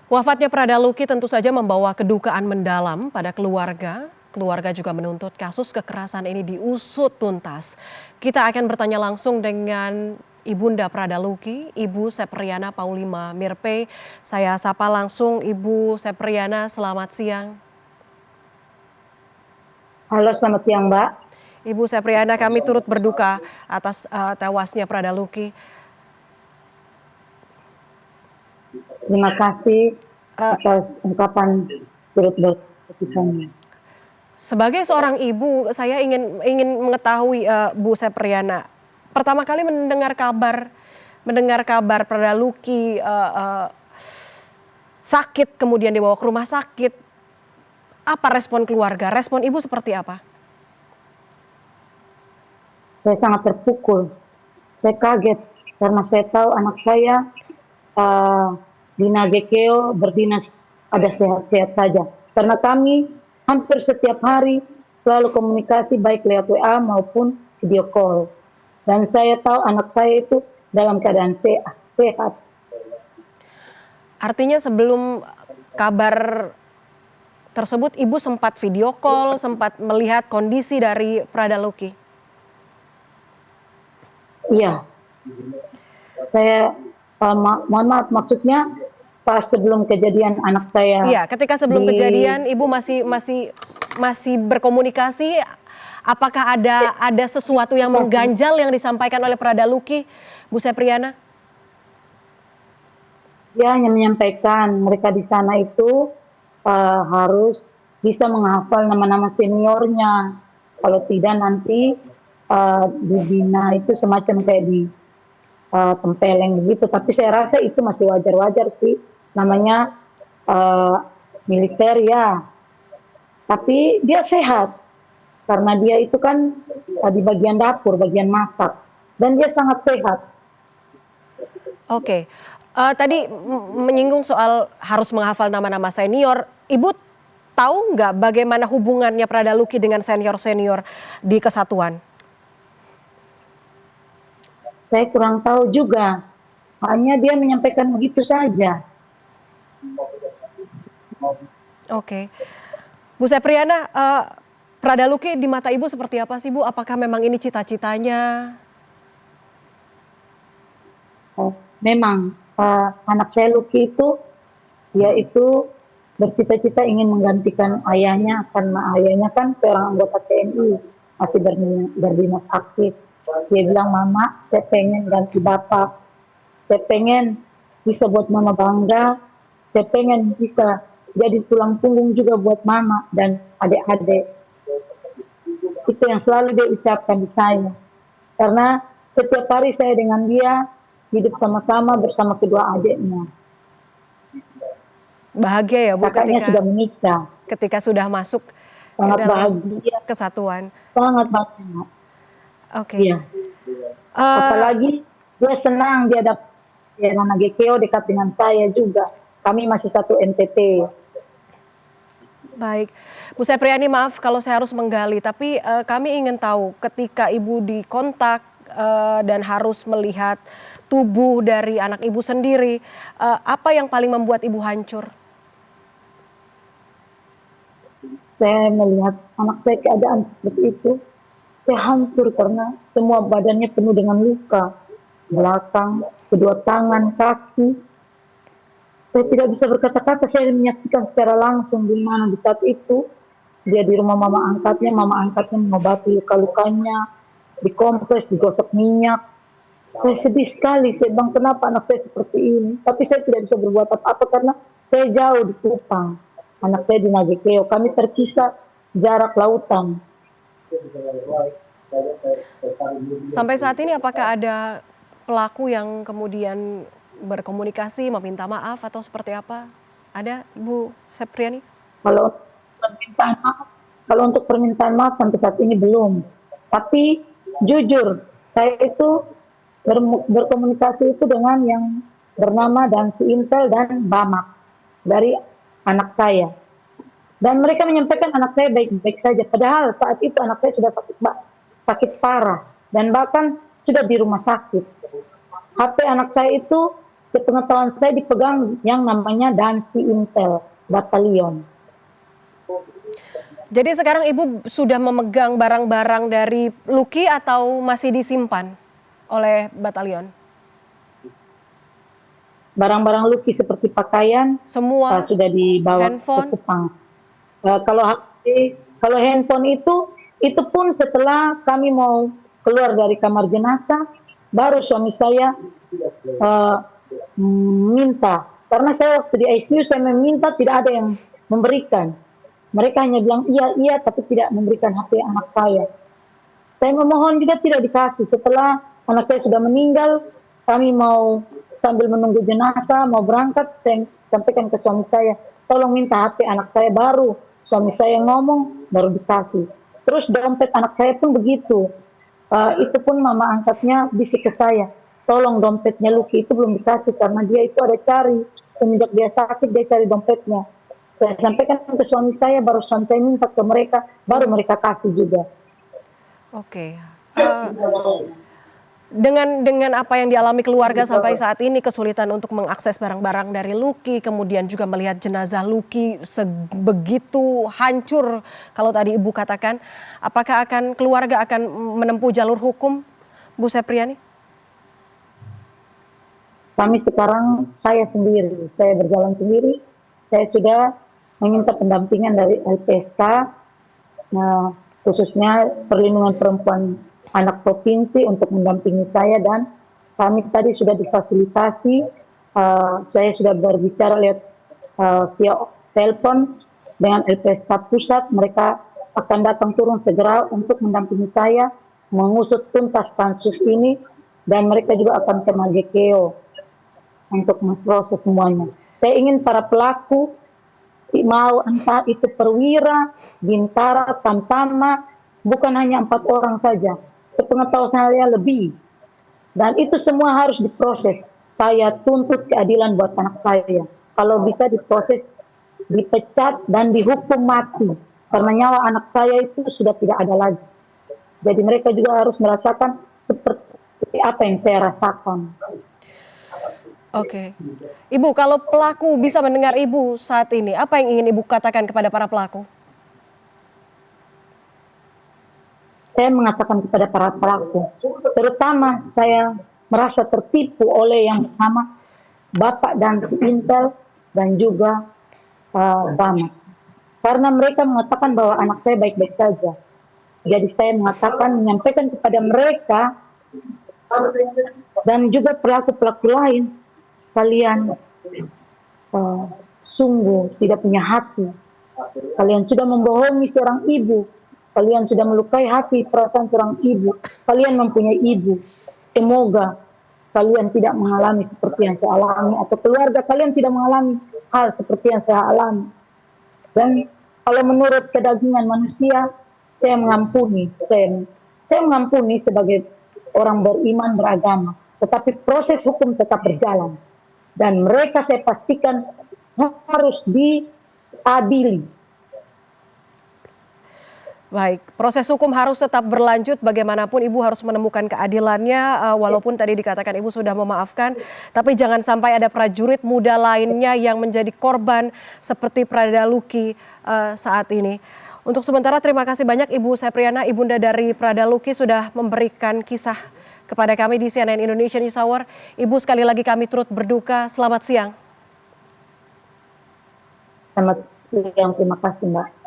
Wafatnya Prada Luki tentu saja membawa kedukaan mendalam pada keluarga. Keluarga juga menuntut kasus kekerasan ini diusut tuntas. Kita akan bertanya langsung dengan Ibunda Prada Luki, Ibu Sepriana Paulima Mirpe. Saya sapa langsung Ibu Sepriana, selamat siang. Halo, selamat siang, Mbak. Ibu Sepriana, kami turut berduka atas tewasnya Prada Luki. Terima kasih atas ungkapan turut berduka. Sebagai seorang ibu, saya ingin mengetahui Bu Sepriana, pertama kali mendengar kabar Prada Luki sakit kemudian dibawa ke rumah sakit, apa respon keluarga? Respon ibu seperti apa? Saya sangat terpukul. Saya kaget karena saya tahu anak saya di Nagekeo berdinas ada sehat-sehat saja. Karena kami hampir setiap hari selalu komunikasi baik lewat WA maupun video call. Dan saya tahu anak saya itu dalam keadaan sehat. Artinya sebelum kabar tersebut ibu sempat video call, sempat melihat kondisi dari Prada Luki? Iya. Saya mohon maaf, maksudnya pas sebelum kejadian anak saya. Iya, ketika sebelum kejadian ibu masih berkomunikasi, apakah ada sesuatu yang mengganjal yang disampaikan oleh Prada Luki, Bu Sepriana? Dia hanya menyampaikan mereka di sana itu harus bisa menghafal nama-nama seniornya. Kalau tidak nanti dibina itu semacam kayak di tempeleng begitu. Tapi saya rasa itu masih wajar-wajar sih. Namanya militer ya. Tapi dia sehat. Karena dia itu kan di bagian dapur, bagian masak. Dan dia sangat sehat. Oke. Tadi menyinggung soal harus menghafal nama-nama senior. Ibu tahu nggak bagaimana hubungannya Prada Luki dengan senior-senior di kesatuan? Saya kurang tahu juga. Hanya dia menyampaikan begitu saja. Oke. Bu Sepriana, Prada Luki di mata ibu seperti apa sih Bu? Apakah memang ini cita-citanya? Memang anak saya Luki itu, dia itu bercita-cita ingin menggantikan ayahnya karena ayahnya kan seorang anggota TNI, masih berdinas aktif. Dia bilang, "Mama, saya pengen ganti bapak. Saya pengen bisa buat mama bangga. Saya pengen bisa jadi tulang punggung juga buat mama dan adik-adik." Itu yang selalu dia ucapkan di saya. Karena setiap hari saya dengan dia hidup sama-sama bersama kedua adiknya. Bahagia ya Bu Kakaknya sudah menikah. ketika sudah masuk Sangat ke dalam bahagia. kesatuan. Sangat bahagia. Oke. Iya. Apalagi dia senang dia dapat Nagekeo dekat dengan saya juga. Kami masih satu NTT. Baik, Bu Sepriani, maaf kalau saya harus menggali, tapi kami ingin tahu ketika ibu dikontak dan harus melihat tubuh dari anak ibu sendiri, apa yang paling membuat ibu hancur? Saya melihat anak saya keadaan seperti itu, saya hancur karena semua badannya penuh dengan luka. Belakang, kedua tangan, kaki. Saya tidak bisa berkata-kata, saya menyaksikan secara langsung di mana di saat itu. Dia di rumah mama angkatnya mengobati luka-lukanya, dikompres, digosok minyak. Saya sedih sekali, saya bilang kenapa anak saya seperti ini. Tapi saya tidak bisa berbuat apa-apa karena saya jauh di Kupang. Anak saya di Nagekeo, kami terpisah jarak lautan. Sampai saat ini apakah ada pelaku yang kemudian berkomunikasi, meminta maaf atau seperti apa? Ada Bu Sepriani? Kalau untuk permintaan maaf sampai saat ini belum. Tapi jujur, saya itu berkomunikasi itu dengan yang bernama Dansi Intel dan Bamak dari anak saya. Dan mereka menyampaikan anak saya baik-baik saja. Padahal saat itu anak saya sudah sakit parah dan bahkan sudah di rumah sakit. HP anak saya itu Sepengetahuan saya dipegang yang namanya Dansi Intel Batalion. Jadi sekarang Ibu sudah memegang barang-barang dari Luki atau masih disimpan oleh batalion? Barang-barang Luki seperti pakaian Semua, sudah dibawa ke handphone? Kupang. Kalau HP, kalau handphone itu pun setelah kami mau keluar dari kamar jenazah, baru suami saya minta. Karena saya waktu di ICU saya meminta, tidak ada yang memberikan. Mereka hanya bilang iya, iya, tapi tidak memberikan HP anak saya. Saya memohon juga tidak dikasih. Setelah anak saya sudah meninggal, kami mau sambil menunggu jenazah, mau berangkat, saya sampaikan ke suami saya, tolong minta HP anak saya baru. Suami saya ngomong, baru dikasih. Terus dompet anak saya pun begitu. Itu pun mama angkatnya bisik ke saya, tolong dompetnya Luki itu belum dikasih karena dia itu ada cari. Semenjak dia sakit, dia cari dompetnya. Saya sampaikan ke suami saya, baru sampai minta ke mereka, baru mereka kasih juga. Oke. Dengan apa yang dialami keluarga sampai saat ini, kesulitan untuk mengakses barang-barang dari Luki, kemudian juga melihat jenazah Luki sebegitu hancur, kalau tadi Ibu katakan, apakah keluarga akan menempuh jalur hukum, Bu Sepriani? Kami sekarang, saya berjalan sendiri, saya sudah meminta pendampingan dari LPSK, khususnya perlindungan perempuan anak provinsi untuk mendampingi saya, dan kami tadi sudah difasilitasi, saya sudah berbicara lewat via telepon dengan LPSK pusat, mereka akan datang turun segera untuk mendampingi saya mengusut tuntas kasus ini, dan mereka juga akan ke Magekeo untuk memproses semuanya. Saya ingin para pelaku, mau entah itu Perwira, Bintara, Tamtama, bukan hanya 4 orang saja, sepengetahuan saya lebih. Dan itu semua harus diproses. Saya tuntut keadilan buat anak saya. Kalau bisa diproses, dipecat dan dihukum mati. Karena nyawa anak saya itu sudah tidak ada lagi. Jadi mereka juga harus merasakan seperti apa yang saya rasakan. Oke. Ibu, kalau pelaku bisa mendengar Ibu saat ini, apa yang ingin Ibu katakan kepada para pelaku? Saya mengatakan kepada para pelaku, terutama saya merasa tertipu oleh yang pertama Bapak dan si Intel dan juga Bama. Karena mereka mengatakan bahwa anak saya baik-baik saja. Jadi saya menyampaikan kepada mereka dan juga pelaku-pelaku lain, kalian sungguh tidak punya hati. Kalian sudah membohongi seorang ibu. Kalian sudah melukai hati perasaan seorang ibu. Kalian mempunyai ibu. Semoga kalian tidak mengalami seperti yang saya alami, atau keluarga kalian tidak mengalami hal seperti yang saya alami. Dan kalau menurut kedagingan manusia, saya mengampuni. Saya mengampuni sebagai orang beriman, beragama. Tetapi proses hukum tetap berjalan. Dan mereka saya pastikan harus diadili. Baik, proses hukum harus tetap berlanjut, bagaimanapun Ibu harus menemukan keadilannya, walaupun tadi dikatakan Ibu sudah memaafkan, tapi jangan sampai ada prajurit muda lainnya yang menjadi korban seperti Prada Luki saat ini. Untuk sementara terima kasih banyak Ibu Sepriana, Ibunda dari Prada Luki, sudah memberikan kisah kepada kami di CNN Indonesia News Hour. Ibu, sekali lagi kami turut berduka, selamat siang. Selamat siang, terima kasih Mbak.